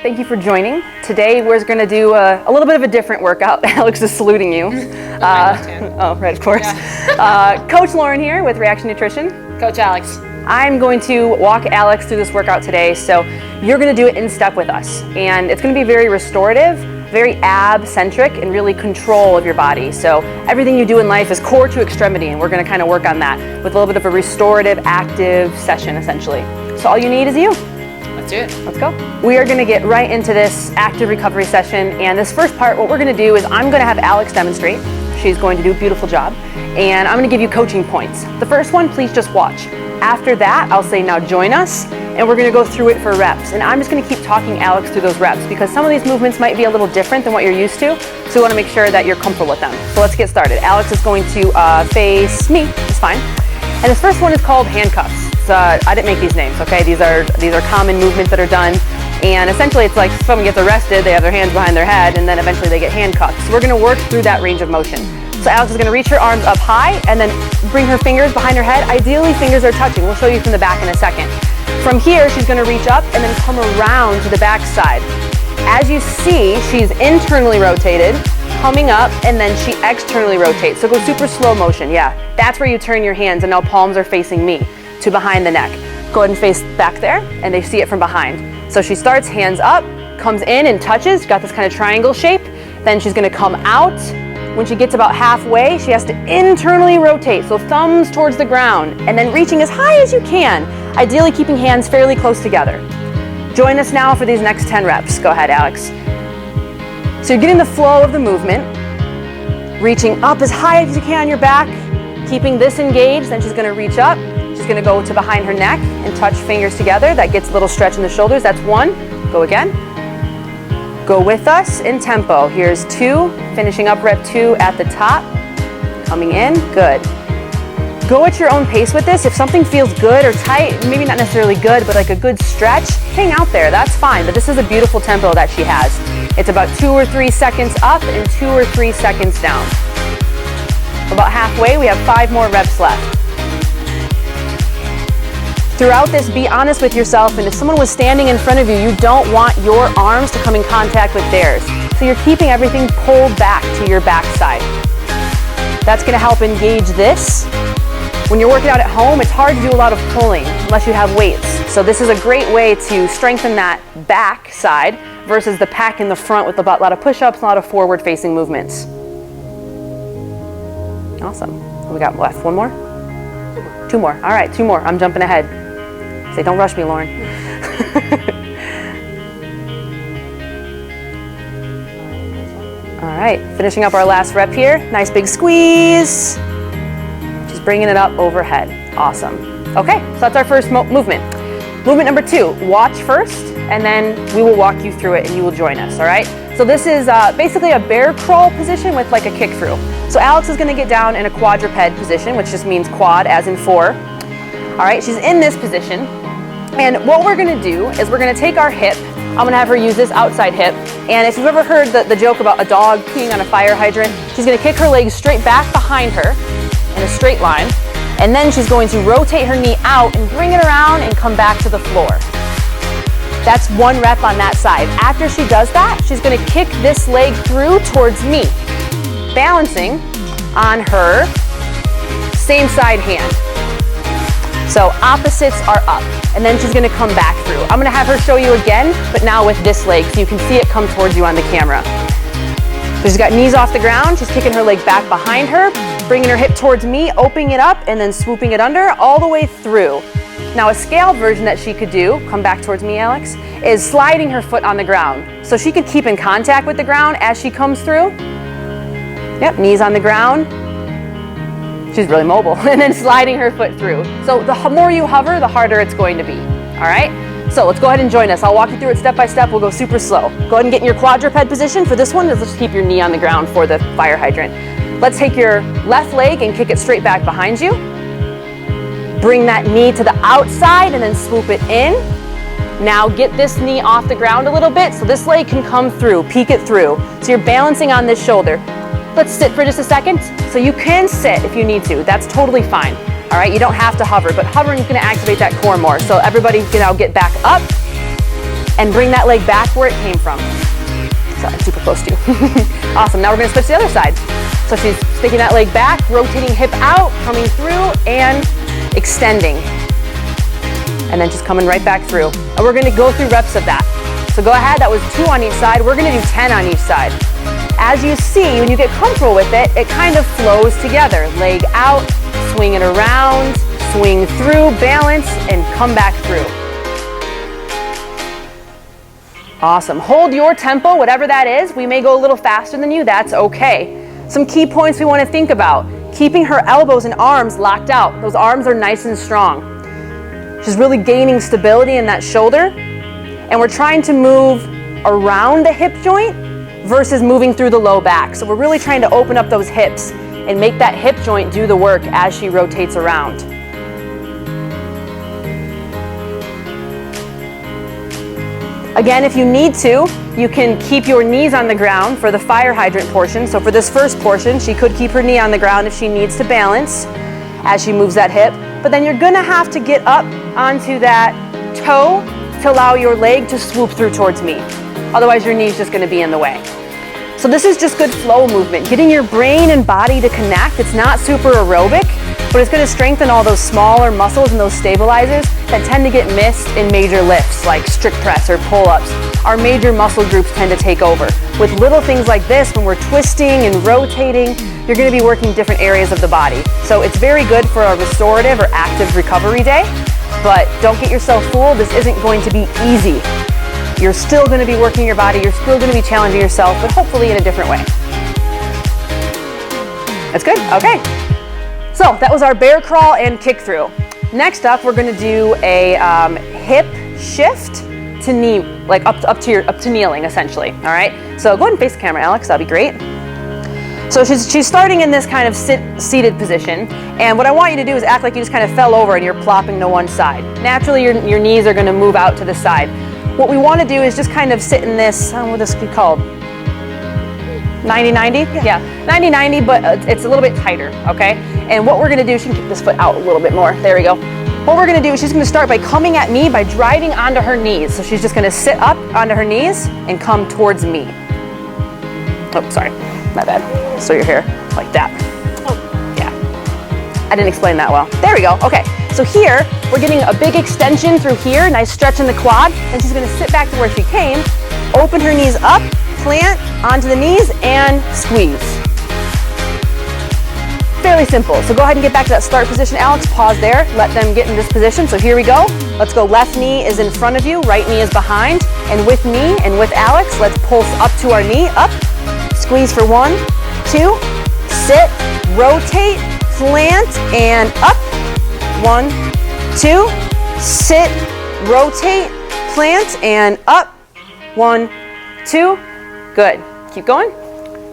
Thank you for joining. Today we're going to do a little bit of a different workout. Alex is saluting you. Oh, right, of course. Yeah. Coach Lauren here with Reaction Nutrition. Coach Alex. I'm going to walk Alex through this workout today, so you're going to do it in step with us. And it's going to be very restorative, very ab-centric, and really control of your body. So everything you do in life is core to extremity, and we're going to kind of work on that with a little bit of a restorative, active session, essentially. So all you need is you. Let's do it. Let's go. We are going to get right into this active recovery session, and this first part, what we're going to do is I'm going to have Alex demonstrate. She's going to do a beautiful job, and I'm going to give you coaching points. The first one, please just watch. After that, I'll say, now join us, and we're going to go through it for reps. And I'm just going to keep talking Alex through those reps because some of these movements might be a little different than what you're used to, so we want to make sure that you're comfortable with them. So let's get started. Alex is going to face me, it's fine. And this first one is called handcuffs. I didn't make these names, okay? These are common movements that are done, and essentially it's like someone gets arrested, they have their hands behind their head, and then eventually they get handcuffed. So we're going to work through that range of motion. So Alex is going to reach her arms up high and then bring her fingers behind her head. Ideally, fingers are touching. We'll show you from the back in a second. From here, she's going to reach up and then come around to the back side. As you see, she's internally rotated, coming up, and then she externally rotates. So go super slow motion. Yeah, that's where you turn your hands, and now palms are facing me to behind the neck. Go ahead and face back there, and they see it from behind. So she starts hands up, comes in and touches, got this kind of triangle shape. Then she's going to come out. When she gets about halfway, she has to internally rotate, so thumbs towards the ground, and then reaching as high as you can, ideally keeping hands fairly close together. Join us now for these next 10 reps. Go ahead, Alex. So you're getting the flow of the movement, reaching up as high as you can on your back, keeping this engaged. Then she's going to reach up. She's going to go to behind her neck and touch fingers together. That gets a little stretch in the shoulders. That's one. Go again. Go with us in tempo. Here's 2, finishing up rep 2 at the top, coming in, good. Go at your own pace with this. If something feels good or tight, maybe not necessarily good, but like a good stretch, hang out there, that's fine. But this is a beautiful tempo that she has. It's about 2 or 3 seconds up and 2 or 3 seconds down. About halfway, we have 5 more reps left. Throughout this, be honest with yourself, and if someone was standing in front of you, you don't want your arms to come in contact with theirs. So you're keeping everything pulled back to your backside. That's going to help engage this. When you're working out at home, it's hard to do a lot of pulling unless you have weights. So this is a great way to strengthen that back side versus the pack in the front with a lot of push-ups, a lot of forward-facing movements. Awesome. We got left one more? 2 more. All right, 2 more. I'm jumping ahead. Say, don't rush me, Lauren. All right, finishing up our last rep here. Nice big squeeze. Just bringing it up overhead. Awesome. Okay, so that's our first movement. Movement number 2, watch first, and then we will walk you through it and you will join us, all right? So this is basically a bear crawl position with like a kick through. So Alex is going to get down in a quadruped position, which just means quad as in 4. All right, she's in this position. And what we're going to do is we're going to take our hip. I'm going to have her use this outside hip. And if you've ever heard the joke about a dog peeing on a fire hydrant, she's going to kick her legs straight back behind her in a straight line. And then she's going to rotate her knee out and bring it around and come back to the floor. That's 1 rep on that side. After she does that, she's going to kick this leg through towards me, balancing on her same side hand. So opposites are up, and then she's going to come back through. I'm going to have her show you again, but now with this leg, so you can see it come towards you on the camera. So she's got knees off the ground. She's kicking her leg back behind her, bringing her hip towards me, opening it up, and then swooping it under all the way through. Now a scaled version that she could do, come back towards me, Alex, is sliding her foot on the ground. So she can keep in contact with the ground as she comes through. Yep, knees on the ground. She's really mobile. And then sliding her foot through. So the more you hover, the harder it's going to be. All right? So let's go ahead and join us. I'll walk you through it step by step. We'll go super slow. Go ahead and get in your quadruped position. For this one, let's just keep your knee on the ground for the fire hydrant. Let's take your left leg and kick it straight back behind you. Bring that knee to the outside and then swoop it in. Now get this knee off the ground a little bit so this leg can come through, peek it through. So you're balancing on this shoulder. Let's sit for just a second. So you can sit if you need to. That's totally fine. All right, you don't have to hover, but hovering is going to activate that core more. So everybody can now get back up. and bring that leg back where it came from. Sorry, I'm super close to you. Awesome, now we're gonna switch to the other side. So she's sticking that leg back, rotating hip out, coming through, and extending. And then just coming right back through. And we're gonna go through reps of that. So go ahead, that was 2 on each side. We're gonna do 10 on each side. As you see, when you get comfortable with it, it kind of flows together. Leg out, swing it around, swing through, balance, and come back through. Awesome. Hold your tempo, whatever that is. We may go a little faster than you, that's okay. Some key points we want to think about. Keeping her elbows and arms locked out. Those arms are nice and strong. She's really gaining stability in that shoulder. And we're trying to move around the hip joint versus moving through the low back. So we're really trying to open up those hips and make that hip joint do the work as she rotates around. Again, if you need to, you can keep your knees on the ground for the fire hydrant portion. So for this first portion, she could keep her knee on the ground if she needs to balance as she moves that hip. But then you're gonna have to get up onto that toe to allow your leg to swoop through towards me. Otherwise, your knee's just gonna be in the way. So this is just good flow movement, getting your brain and body to connect. It's not super aerobic, but it's gonna strengthen all those smaller muscles and those stabilizers that tend to get missed in major lifts like strict press or pull-ups. Our major muscle groups tend to take over. With little things like this, when we're twisting and rotating, you're gonna be working different areas of the body. So it's very good for a restorative or active recovery day, but don't get yourself fooled. This isn't going to be easy. You're still gonna be working your body, you're still gonna be challenging yourself, but hopefully in a different way. That's good, okay. So that was our bear crawl and kick through. Next up, we're gonna do a hip shift to knee, like up to kneeling essentially, all right? So go ahead and face the camera, Alex, that'd be great. So she's starting in this kind of seated position, and what I want you to do is act like you just kind of fell over and you're plopping to one side. Naturally, your knees are gonna move out to the side. What we wanna do is just kind of sit in this, I don't know what this could be called, 90-90? Yeah, 90-90, but it's a little bit tighter, okay? And what we're gonna do, she can kick this foot out a little bit more, there we go. What we're gonna do is she's gonna start by coming at me by driving onto her knees. So she's just gonna sit up onto her knees and come towards me. Oh, sorry, my bad. So you're here, like that. Oh, yeah. I didn't explain that well. There we go, okay. So here, we're getting a big extension through here, nice stretch in the quad, and she's gonna sit back to where she came, open her knees up, plant onto the knees, and squeeze. Fairly simple. So go ahead and get back to that start position. Alex, pause there. Let them get in this position. So here we go. Let's go. Left knee is in front of you. Right knee is behind. And with me and with Alex, let's pulse up to our knee. Up. Squeeze for 1, 2. Sit. Rotate. Plant. And up. 1, 2. Sit. Rotate. Plant. And up. 1, 2. Good. Keep going.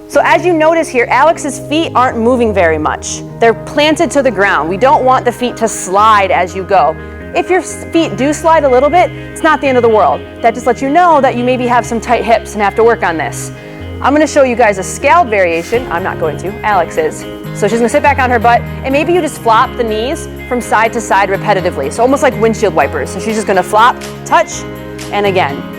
So as you notice here, Alex's feet aren't moving very much. They're planted to the ground. We don't want the feet to slide as you go. If your feet do slide a little bit, it's not the end of the world. That just lets you know that you maybe have some tight hips and have to work on this. I'm gonna show you guys a scaled variation. I'm not going to, Alex is. So she's gonna sit back on her butt, and maybe you just flop the knees from side to side repetitively. So almost like windshield wipers. So she's just gonna flop, touch, and again.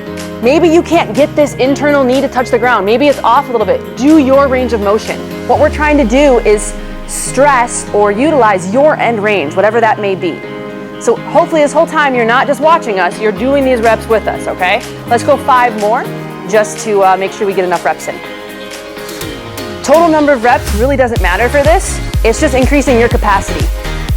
Maybe you can't get this internal knee to touch the ground. Maybe it's off a little bit. Do your range of motion. What we're trying to do is stress or utilize your end range, whatever that may be. So hopefully this whole time you're not just watching us, you're doing these reps with us, okay? Let's go 5 more just to make sure we get enough reps in. Total number of reps really doesn't matter for this. It's just increasing your capacity.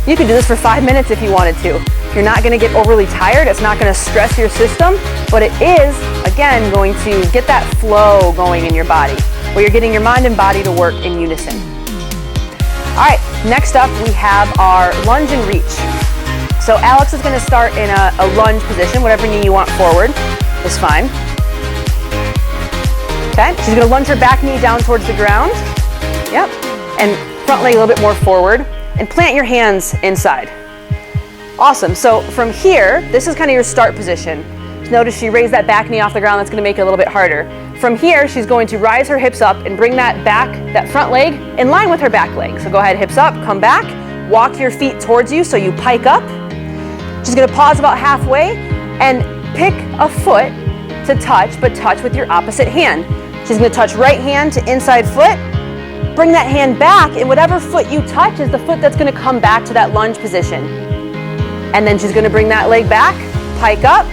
You could do this for 5 minutes if you wanted to. You're not gonna get overly tired. It's not gonna stress your system, but it is, again, going to get that flow going in your body, where you're getting your mind and body to work in unison. All right, next up we have our lunge and reach. So Alex is gonna start in a lunge position. Whatever knee you want forward is fine. Okay, she's gonna lunge her back knee down towards the ground. Yep, and front leg a little bit more forward, and plant your hands inside. Awesome, so from here, this is kind of your start position. Notice she raised that back knee off the ground. That's gonna make it a little bit harder. From here, she's going to rise her hips up and bring that front leg in line with her back leg. So go ahead, hips up, come back, walk your feet towards you so you pike up. She's gonna pause about halfway and pick a foot to touch, but touch with your opposite hand. She's gonna touch right hand to inside foot, bring that hand back, and whatever foot you touch is the foot that's gonna come back to that lunge position. And then she's gonna bring that leg back, pike up,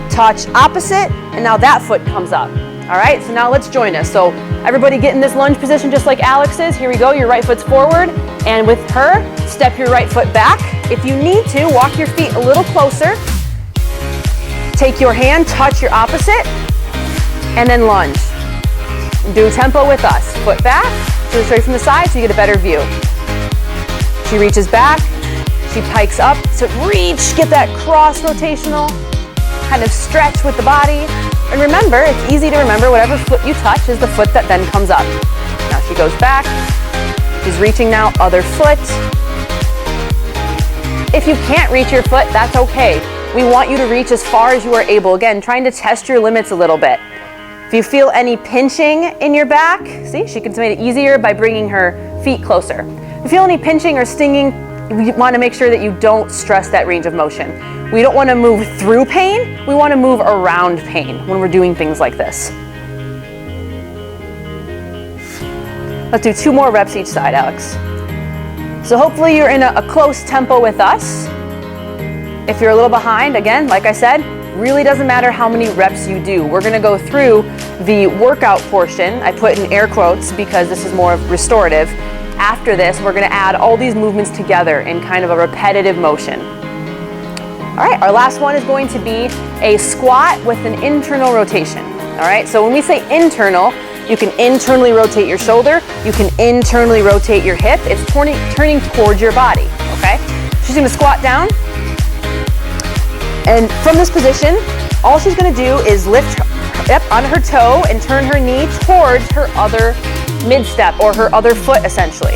touch opposite, and now that foot comes up. All right, so now let's join us. So everybody get in this lunge position just like Alex is. Here we go, your right foot's forward, and with her, step your right foot back. If you need to, walk your feet a little closer. Take your hand, touch your opposite, and then lunge. Do tempo with us. Foot back, so straight from the side so you get a better view. She reaches back, she pikes up, so reach, get that cross rotational, kind of stretch with the body. And remember, it's easy to remember whatever foot you touch is the foot that then comes up. Now she goes back, she's reaching now, other foot. If you can't reach your foot, that's okay. We want you to reach as far as you are able. Again, trying to test your limits a little bit. If you feel any pinching in your back, see, she can make it easier by bringing her feet closer. If you feel any pinching or stinging, we want to make sure that you don't stress that range of motion. We don't want to move through pain, we want to move around pain when we're doing things like this. Let's do 2 more reps each side, Alex. So hopefully you're in a close tempo with us. If you're a little behind, again, like I said, really doesn't matter how many reps you do. We're going to go through the workout portion. I put in air quotes because this is more restorative. After this, we're going to add all these movements together in kind of a repetitive motion. All right, our last one is going to be a squat with an internal rotation. All right, so when we say internal, you can internally rotate your shoulder, you can internally rotate your hip. It's turning towards your body, okay? She's going to squat down. And from this position, all she's going to do is lift up on her toe and turn her knee towards her other mid-step or her other foot, essentially.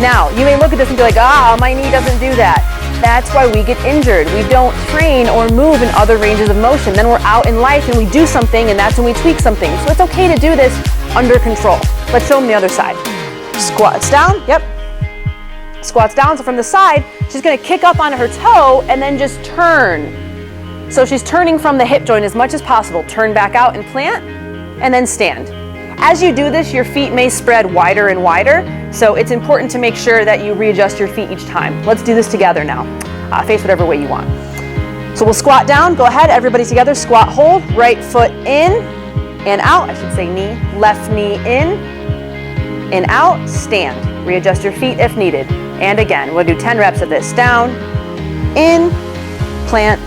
Now, you may look at this and be like, my knee doesn't do that. That's why we get injured. We don't train or move in other ranges of motion. Then we're out in life and we do something, and that's when we tweak something. So it's okay to do this under control. Let's show them the other side. Squats down, yep. Squats down, so from the side, she's gonna kick up on her toe and then just turn. So she's turning from the hip joint as much as possible. Turn back out and plant, and then stand. As you do this, your feet may spread wider and wider, so it's important to make sure that you readjust your feet each time. Let's do this together now. Face whatever way you want. So we'll squat down, go ahead, everybody together, squat, hold, right foot in and out, I should say knee, left knee in and out, stand. Readjust your feet if needed. And again, we'll do 10 reps of this. Down, in, plant,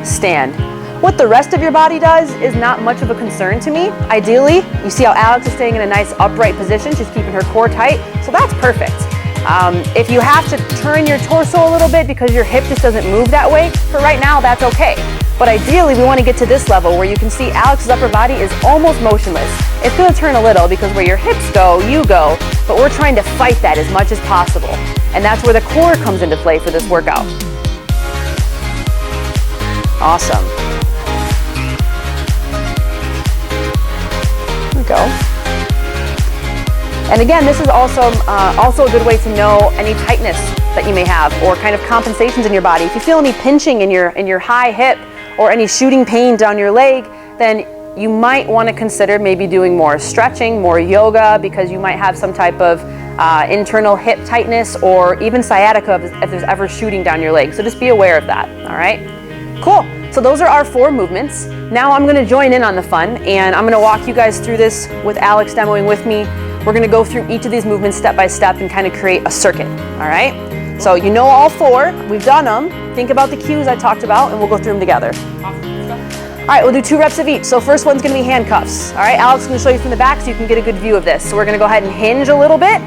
stand. What the rest of your body does is not much of a concern to me. Ideally, you see how Alex is staying in a nice upright position. She's keeping her core tight, so that's perfect. If you have to turn your torso a little bit because your hip just doesn't move that way, for right now, that's okay. But ideally, we want to get to this level where you can see Alex's upper body is almost motionless. It's going to turn a little because where your hips go, you go, but we're trying to fight that as much as possible. And that's where the core comes into play for this workout. Awesome. There we go. And again, this is also a good way to know any tightness that you may have or kind of compensations in your body. If you feel any pinching in your high hip or any shooting pain down your leg, then you might want to consider maybe doing more stretching, more yoga, because you might have some type of internal hip tightness or even sciatica if there's ever shooting down your leg. So just be aware of that, all right? Cool. So those are our 4 movements. Now I'm going to join in on the fun, and I'm going to walk you guys through this with Alex demoing with me. We're going to go through each of these movements step by step and kind of create a circuit, all right? So you know all 4. We've done them. Think about the cues I talked about, and we'll go through them together. All right, we'll do 2 reps of each. So first one's going to be handcuffs. All right, Alex is going to show you from the back so you can get a good view of this. So we're going to go ahead and hinge a little bit.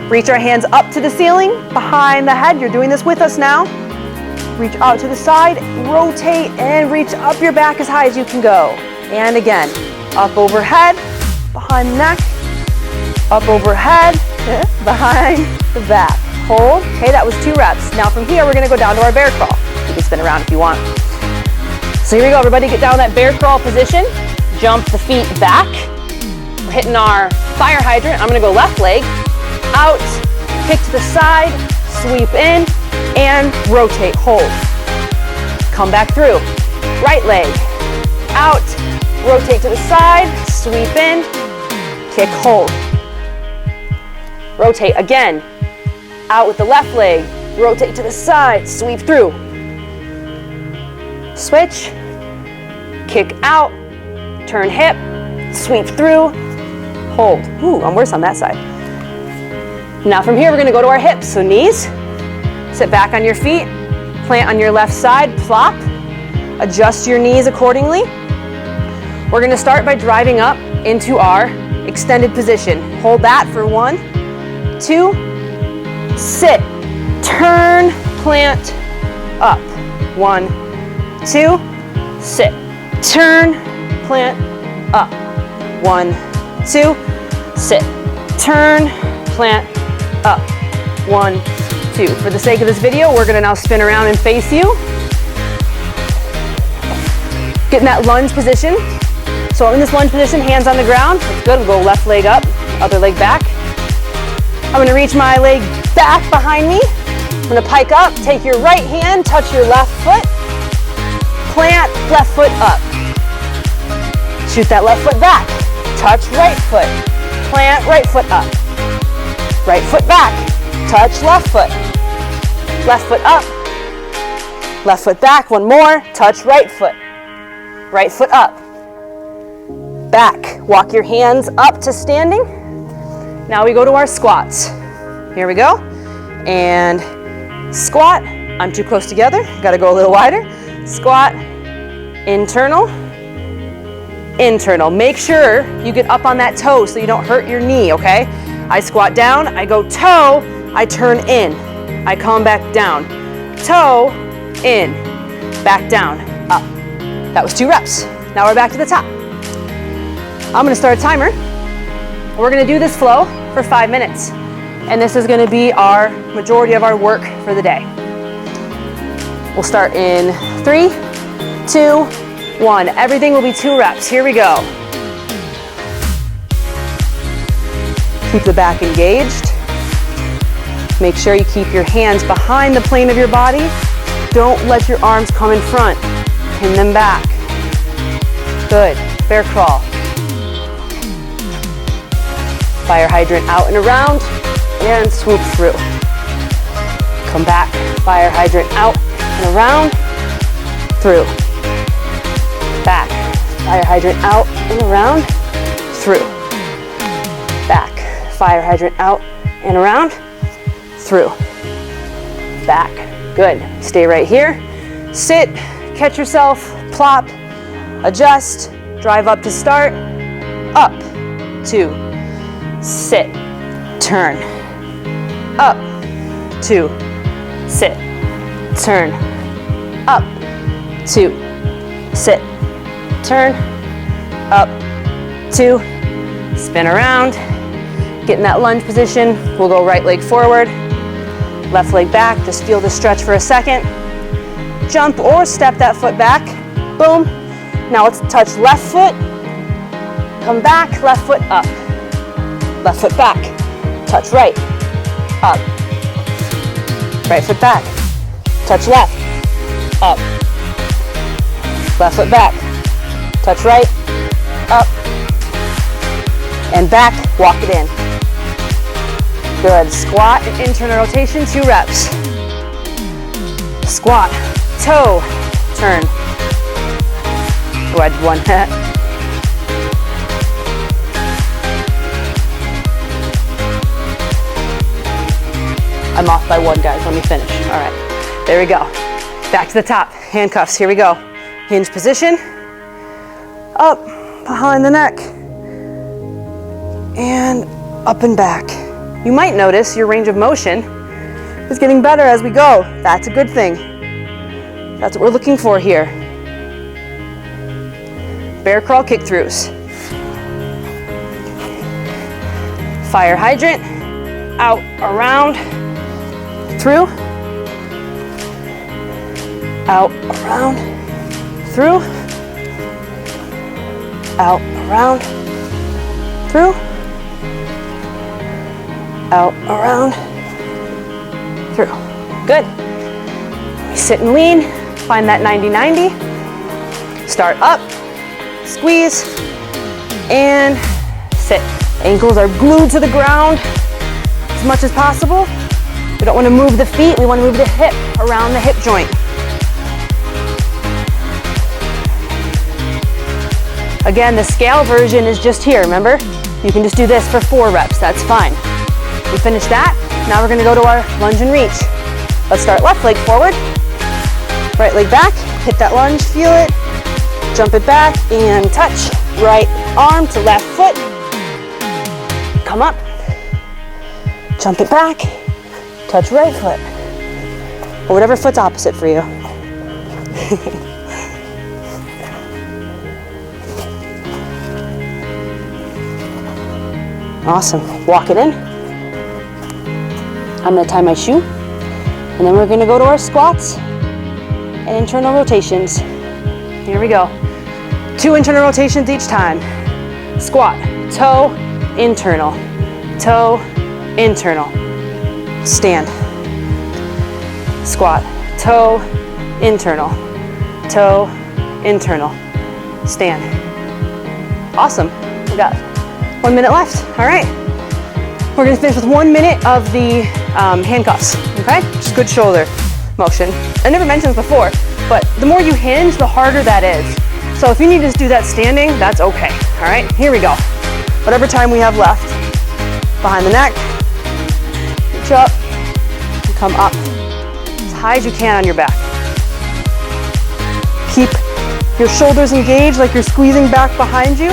Reach our hands up to the ceiling, behind the head. You're doing this with us now. Reach out to the side, rotate, and reach up your back as high as you can go. And again, up overhead, behind the neck, up overhead, behind the back. Hold. Okay, that was 2 reps. Now from here, we're going to go down to our bear crawl. You can spin around if you want. So here we go, everybody. Get down that bear crawl position. Jump the feet back. We're hitting our fire hydrant. I'm going to go left leg, out, kick to the side, sweep in, and rotate. Hold. come back through. Right leg, out, rotate to the side, sweep in, kick, hold. Rotate again, out with the left leg, rotate to the side, sweep through. Switch, kick out, turn hip, sweep through, hold. Ooh, I'm worse on that side. Now from here, we're gonna go to our hips. So knees, sit back on your feet, plant on your left side, plop, adjust your knees accordingly. We're gonna start by driving up into our extended position. Hold that for 1, 2, sit, turn, plant, up. 1, 2, sit, turn, plant, up. 1, 2, sit, turn, plant, up. 1, 2. For the sake of this video, we're gonna now spin around and face you. Get in that lunge position. So in this lunge position, hands on the ground. That's good. We'll go left leg up, other leg back. I'm gonna reach my leg back behind me. I'm gonna pike up, take your right hand, touch your left foot, plant left foot up. Shoot that left foot back, touch right foot, plant right foot up. Right foot back, touch left foot up, left foot back, one more, touch right foot up, back, walk your hands up to standing. Now we go to our squats. Here we go, and squat, I'm too close together, gotta go a little wider. Squat, internal, internal. Make sure you get up on that toe so you don't hurt your knee, okay? I squat down, I go toe, I turn in, I come back down, toe, in, back down, up. That was 2 reps. Now we're back to the top. I'm gonna start a timer. We're gonna do this flow for 5 minutes. And this is gonna be our majority of our work for the day. We'll start in 3, 2, 1. Everything will be 2 reps. Here we go. Keep the back engaged. Make sure you keep your hands behind the plane of your body. Don't let your arms come in front. Pin them back. Good. Bear crawl. Fire hydrant out and around, and swoop through. Come back. Fire hydrant out and around, through. Back. Fire hydrant out and around, through. Back. Fire hydrant out and around, through. Back. Good. Stay right here. Sit, catch yourself, plop, adjust, drive up to start, up, 2, sit, turn, up, 2, sit, turn, up, 2, sit, turn, up, 2, spin around, get in that lunge position. We'll go right leg forward, left leg back, just feel the stretch for a second. Jump or step that foot back, boom. Now let's touch left foot, come back, left foot up. Left foot back, touch right, up. Right foot back, touch left, up. Left foot back, touch right, up. And back, walk it in. Good, squat and internal rotation, 2 reps. Squat, toe, turn. Oh, I did 1. I'm off by 1, guys. Let me finish. All right. There we go. Back to the top. Handcuffs. Here we go. Hinge position. Up behind the neck. And up and back. You might notice your range of motion is getting better as we go. That's a good thing. That's what we're looking for here. Bear crawl kick throughs. Fire hydrant. Out, around, through. Out, around, through. Out, around, through. Out, around, through. Good. We sit and lean. Find that 90-90. Start up, squeeze, and sit. Ankles are glued to the ground as much as possible. We don't want to move the feet, we want to move the hip around the hip joint. Again, the scale version is just here, remember? You can just do this for 4 reps, that's fine. We finish that, now we're gonna go to our lunge and reach. Let's start left leg forward, right leg back, hit that lunge, feel it, jump it back and touch. Right arm to left foot, come up, jump it back, touch right foot, or whatever foot's opposite for you. Awesome, walk it in. I'm gonna tie my shoe, and then we're gonna go to our squats and internal rotations. Here we go. 2 internal rotations each time. Squat, toe, internal, stand. Squat, toe, internal, stand. Awesome, we got 1 minute left, all right. We're gonna finish with 1 minute of the handcuffs, okay? Just good shoulder motion. I never mentioned this before, but the more you hinge, the harder that is. So if you need to just do that standing, that's okay, all right? Here we go. Whatever time we have left. Behind the neck, reach up, and come up. As high as you can on your back. Keep your shoulders engaged like you're squeezing back behind you.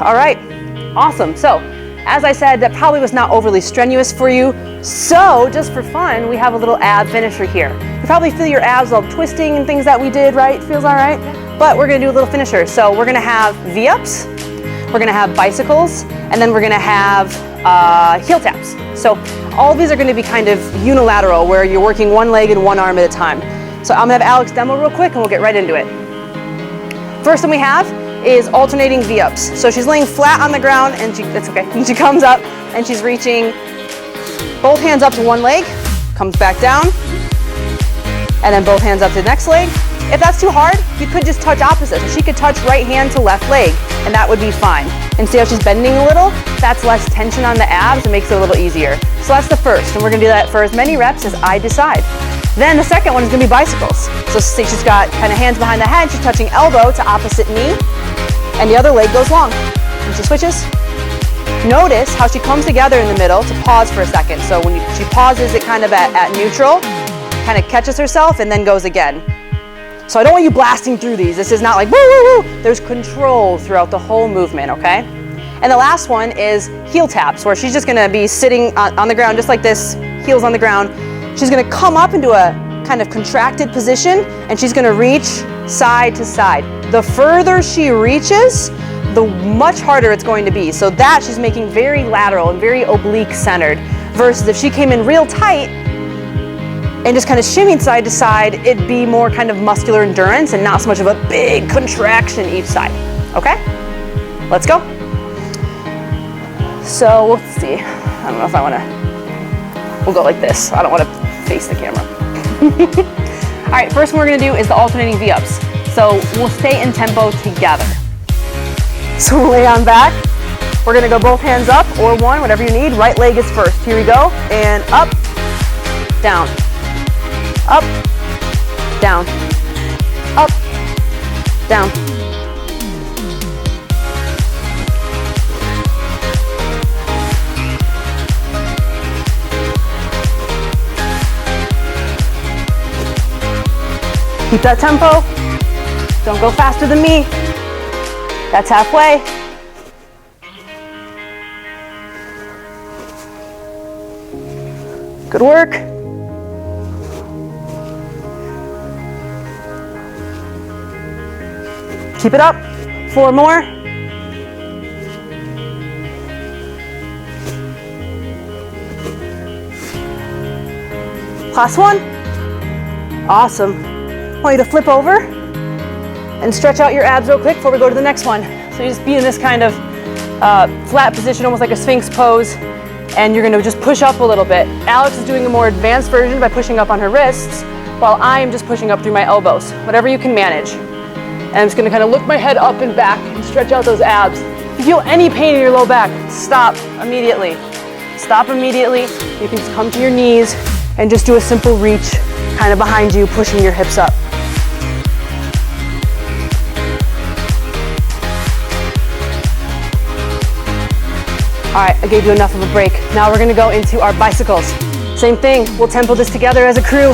All right, awesome. So, as I said, that probably was not overly strenuous for you. So, just for fun, we have a little ab finisher here. You probably feel your abs all twisting and things that we did, right? Feels all right? But we're gonna do a little finisher. So, we're gonna have V-ups, we're gonna have bicycles, and then we're gonna have heel taps. So, all of these are gonna be kind of unilateral, where you're working one leg and one arm at a time. So, I'm gonna have Alex demo real quick and we'll get right into it. First one we have is alternating V-ups. So she's laying flat on the ground and and she comes up and she's reaching both hands up to one leg, comes back down, and then both hands up to the next leg. If that's too hard, you could just touch opposite. So she could touch right hand to left leg, and that would be fine. And see how she's bending a little? That's less tension on the abs, it makes it a little easier. So that's the first, and we're gonna do that for as many reps as I decide. Then the second one is gonna be bicycles. So see, she's got kind of hands behind the head, she's touching elbow to opposite knee, and the other leg goes long. And she switches. Notice how she comes together in the middle to pause for a second. So when she pauses it kind of at neutral, kind of catches herself and then goes again. So I don't want you blasting through these. This is not like woo, woo, woo. There's control throughout the whole movement, okay? And the last one is heel taps, where she's just gonna be sitting on the ground just like this, heels on the ground. She's gonna come up into a kind of contracted position and she's gonna reach side to side. The further she reaches, the much harder it's going to be. So that she's making very lateral and very oblique centered, versus if she came in real tight and just kind of shimmied side to side, it'd be more kind of muscular endurance and not so much of a big contraction each side. Okay? Let's go. So let's see. I don't know if I wanna, we'll go like this. I don't wanna face the camera. All right, first one we're gonna do is the alternating V-ups. So we'll stay in tempo together. So we'll lay on back. We're gonna go both hands up or one, whatever you need. Right leg is first. Here we go. And up, down, up, down, up, down. Keep that tempo. Don't go faster than me. That's halfway. Good work. Keep it up. 4 more. Last one. Awesome. I want you to flip over and stretch out your abs real quick before we go to the next one. So you just be in this kind of flat position, almost like a Sphinx pose, and you're gonna just push up a little bit. Alex is doing a more advanced version by pushing up on her wrists, while I am just pushing up through my elbows, whatever you can manage. And I'm just gonna kind of look my head up and back and stretch out those abs. If you feel any pain in your low back, stop immediately. Stop immediately. You can just come to your knees and just do a simple reach, kind of behind you, pushing your hips up. All right, I gave you enough of a break. Now we're gonna go into our bicycles. Same thing, we'll tempo this together as a crew.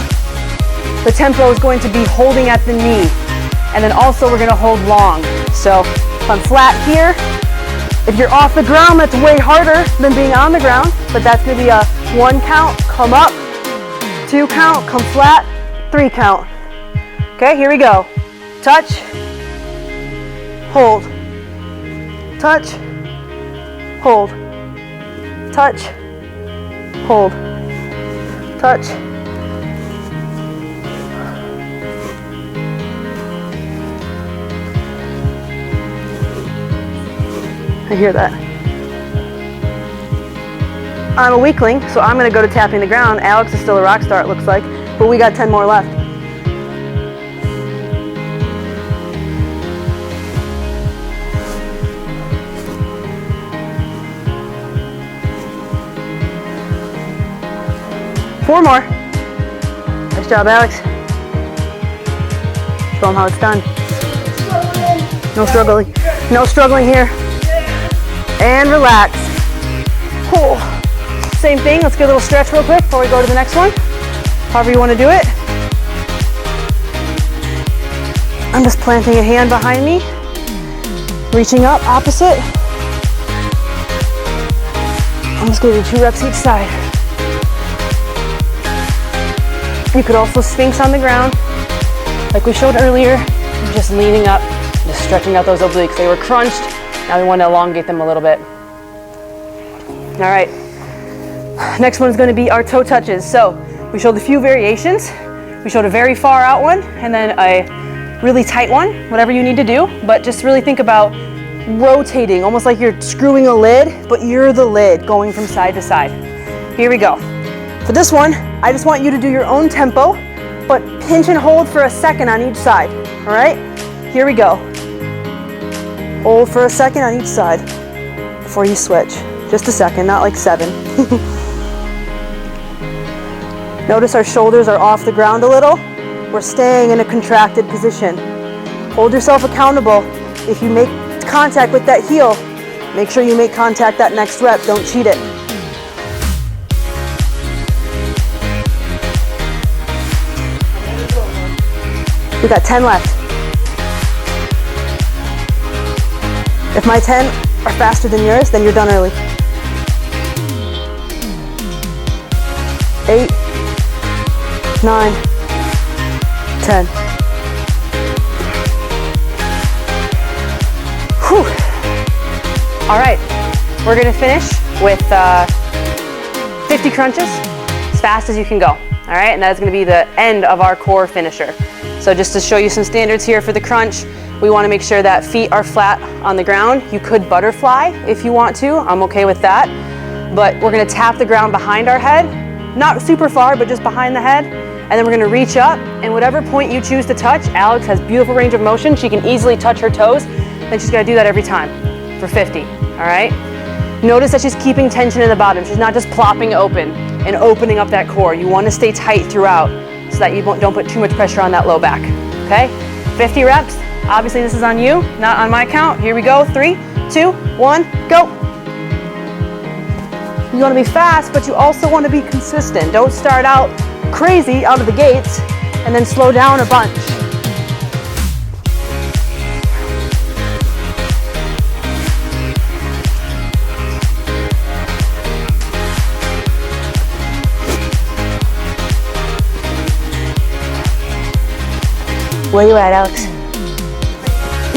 The tempo is going to be holding at the knee. And then also we're gonna hold long. So if I'm flat here, if you're off the ground, that's way harder than being on the ground, but that's gonna be a 1 count, come up, 2 count, come flat, 3 count. Okay, here we go. Touch, hold, touch, hold, touch, hold, touch. I hear that. I'm a weakling, so I'm gonna go to tapping the ground. Alex is still a rock star, it looks like, but we got 10 more left. Four more. Nice job, Alex. Show them how it's done. No struggling. No struggling here. And relax. Cool. Same thing. Let's get a little stretch real quick before we go to the next one. However you want to do it. I'm just planting a hand behind me. Reaching up, opposite. I'm just going to do 2 reps each side. You could also Sphinx on the ground, like we showed earlier, just leaning up, just stretching out those obliques. They were crunched, now we want to elongate them a little bit. All right, next one's going to be our toe touches. So we showed a few variations. We showed a very far out one, and then a really tight one, whatever you need to do, but just really think about rotating, almost like you're screwing a lid, but you're the lid going from side to side. Here we go. For this one, I just want you to do your own tempo, but pinch and hold for a second on each side, all right? Here we go. Hold for a second on each side before you switch. Just a second, not like 7. Notice our shoulders are off the ground a little. We're staying in a contracted position. Hold yourself accountable. If you make contact with that heel, make sure you make contact that next rep, don't cheat it. We got 10 left. If my 10 are faster than yours, then you're done early. 8, 9, 10. Whew. All right, we're gonna finish with 50 crunches as fast as you can go. All right, and that is gonna be the end of our core finisher. So just to show you some standards here for the crunch, we want to make sure that feet are flat on the ground. You could butterfly if you want to, I'm okay with that. But we're going to tap the ground behind our head, not super far, but just behind the head. And then we're going to reach up, and whatever point you choose to touch, Alex has beautiful range of motion. She can easily touch her toes, and she's going to do that every time for 50, all right? Notice that she's keeping tension in the bottom. She's not just plopping open and opening up that core. You want to stay tight throughout, so that you don't put too much pressure on that low back, okay? 50 reps, obviously this is on you, not on my count. Here we go, 3, 2, 1, go. You wanna be fast, but you also wanna be consistent. Don't start out crazy out of the gates and then slow down a bunch. Where you at, Alex?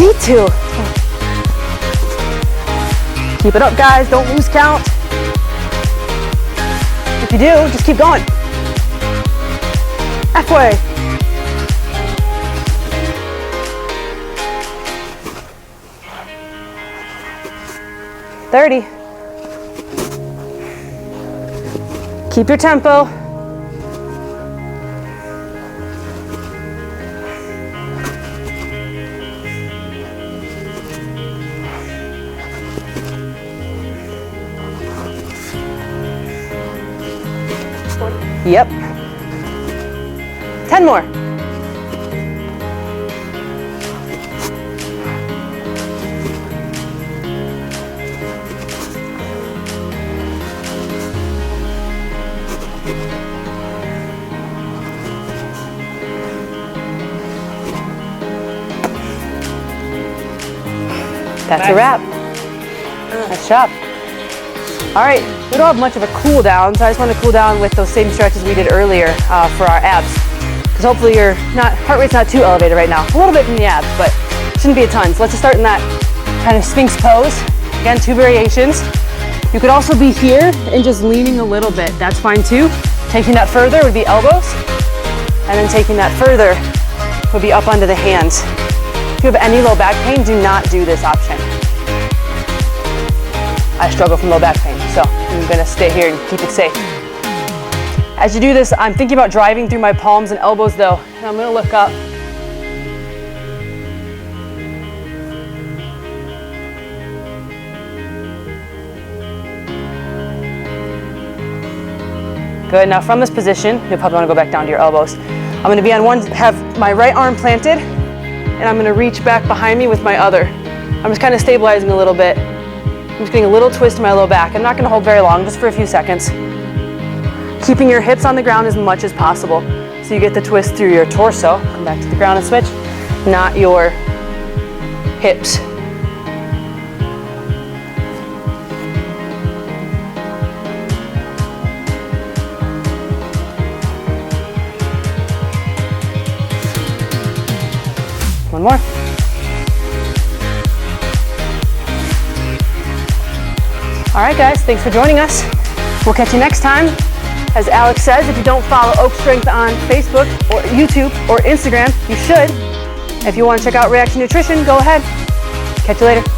Me too. Keep it up, guys. Don't lose count. If you do, just keep going. Halfway. 30. Keep your tempo. Yep. 10 more. That's a wrap. Nice job. All right, we don't have much of a cool down, so I just want to cool down with those same stretches we did earlier for our abs. Because hopefully your heart rate's not too elevated right now. A little bit from the abs, but shouldn't be a ton. So let's just start in that kind of Sphinx pose. Again, 2 variations. You could also be here and just leaning a little bit. That's fine too. Taking that further would be elbows. And then taking that further would be up onto the hands. If you have any low back pain, do not do this option. I struggle from low back pain, so I'm gonna stay here and keep it safe. As you do this, I'm thinking about driving through my palms and elbows though, and I'm gonna look up. Good, now from this position, you'll probably wanna go back down to your elbows. I'm gonna be on one, have my right arm planted, and I'm gonna reach back behind me with my other. I'm just kind of stabilizing a little bit. I'm just getting a little twist in my low back. I'm not gonna hold very long, just for a few seconds. Keeping your hips on the ground as much as possible. So you get the twist through your torso. Come back to the ground and switch. Not your hips. One more. All right, guys, thanks for joining us. We'll catch you next time. As Alex says, if you don't follow Oak Strength on Facebook or YouTube or Instagram, you should. If you want to check out Reaction Nutrition, go ahead. Catch you later.